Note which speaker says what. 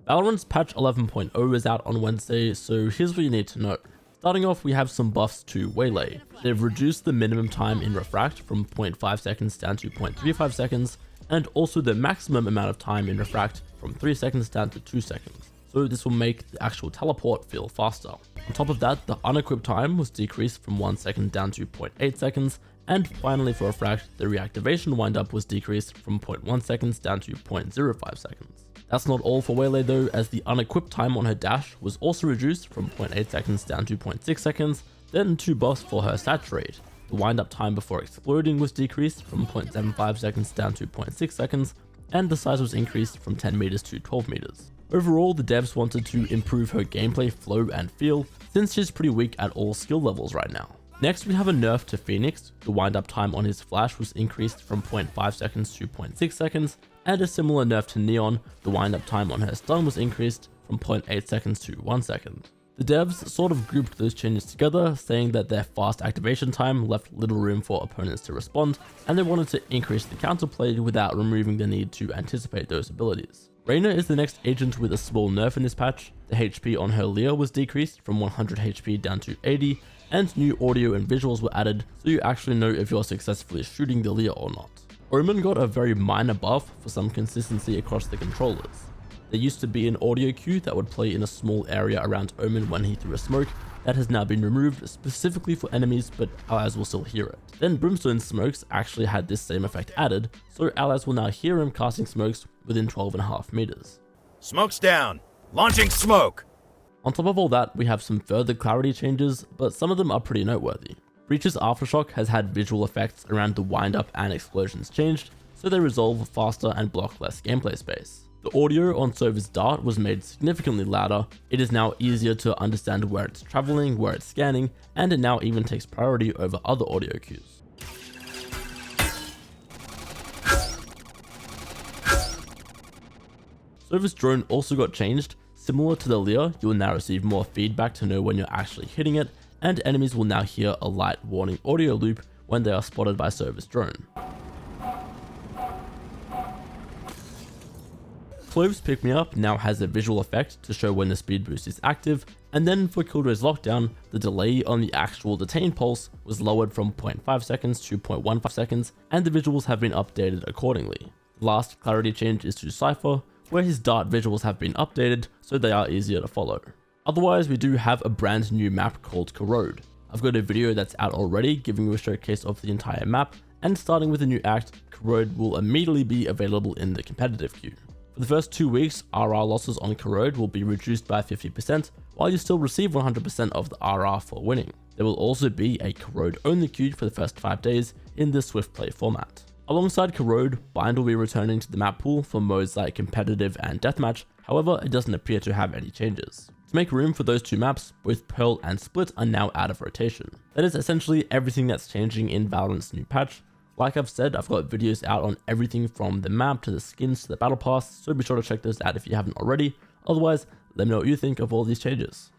Speaker 1: Valorant's patch 11.0 is out on Wednesday, so here's what you need to know. Starting off, we have some buffs to Waylay. They've reduced the minimum time in refract from 0.5 seconds down to 0.35 seconds, and also the maximum amount of time in refract from 3 seconds down to 2 seconds. So this will make the actual teleport feel faster. On top of that, the unequipped time was decreased from 1 second down to 0.8 seconds, and finally for refract, the reactivation windup was decreased from 0.1 seconds down to 0.05 seconds. That's not all for Waylay though, as the unequipped time on her dash was also reduced from 0.8 seconds down to 0.6 seconds, then 2 buffs for her saturate. The windup time before exploding was decreased from 0.75 seconds down to 0.6 seconds, and the size was increased from 10 meters to 12 meters. Overall, the devs wanted to improve her gameplay flow and feel, since she's pretty weak at all skill levels right now. Next, we have a nerf to Phoenix. The windup time on his flash was increased from 0.5 seconds to 0.6 seconds, and a similar nerf to Neon. The windup time on her stun was increased from 0.8 seconds to 1 second. The devs sort of grouped those changes together, saying that their fast activation time left little room for opponents to respond, and they wanted to increase the counterplay without removing the need to anticipate those abilities. Reyna is the next agent with a small nerf in this patch. The HP on her Leer was decreased from 100 HP down to 80, and new audio and visuals were added, so you actually know if you're successfully shooting the Leer or not. Omen got a very minor buff for some consistency across the controllers. There used to be an audio cue that would play in a small area around Omen when he threw a smoke. That has now been removed specifically for enemies, but allies will still hear it. Then Brimstone's smokes actually had this same effect added, so allies will now hear him casting smokes within 12.5 meters.
Speaker 2: Smoke's down! Launching smoke!
Speaker 1: On top of all that, we have some further clarity changes, but some of them are pretty noteworthy. Breach's Aftershock has had visual effects around the windup and explosions changed, so they resolve faster and block less gameplay space. The audio on Sova's dart was made significantly louder. It is now easier to understand where it's traveling, where it's scanning, and it now even takes priority over other audio cues. Sova's drone also got changed. Similar to the Leer, you will now receive more feedback to know when you're actually hitting it, and enemies will now hear a light warning audio loop when they are spotted by Sova's drone. Clove's Pick Me Up now has a visual effect to show when the speed boost is active, and then for Killjoy's Lockdown, the delay on the actual detain pulse was lowered from 0.5 seconds to 0.15 seconds, and the visuals have been updated accordingly. The last clarity change is to Cypher, where his dart visuals have been updated so they are easier to follow. Otherwise, we do have a brand new map called Corrode. I've got a video that's out already giving you a showcase of the entire map, and starting with the new act, Corrode will immediately be available in the competitive queue. For the first 2 weeks, RR losses on Corrode will be reduced by 50%, while you still receive 100% of the RR for winning. There will also be a Corrode only queue for the first 5 days in the Swift Play format. Alongside Corrode, Bind will be returning to the map pool for modes like competitive and deathmatch, however it doesn't appear to have any changes. To make room for those 2 maps, both Pearl and Split are now out of rotation. That is essentially everything that's changing in Valorant's new patch. Like I've said, I've got videos out on everything from the map to the skins to the battle pass, so be sure to check those out if you haven't already. Otherwise, let me know what you think of all these changes.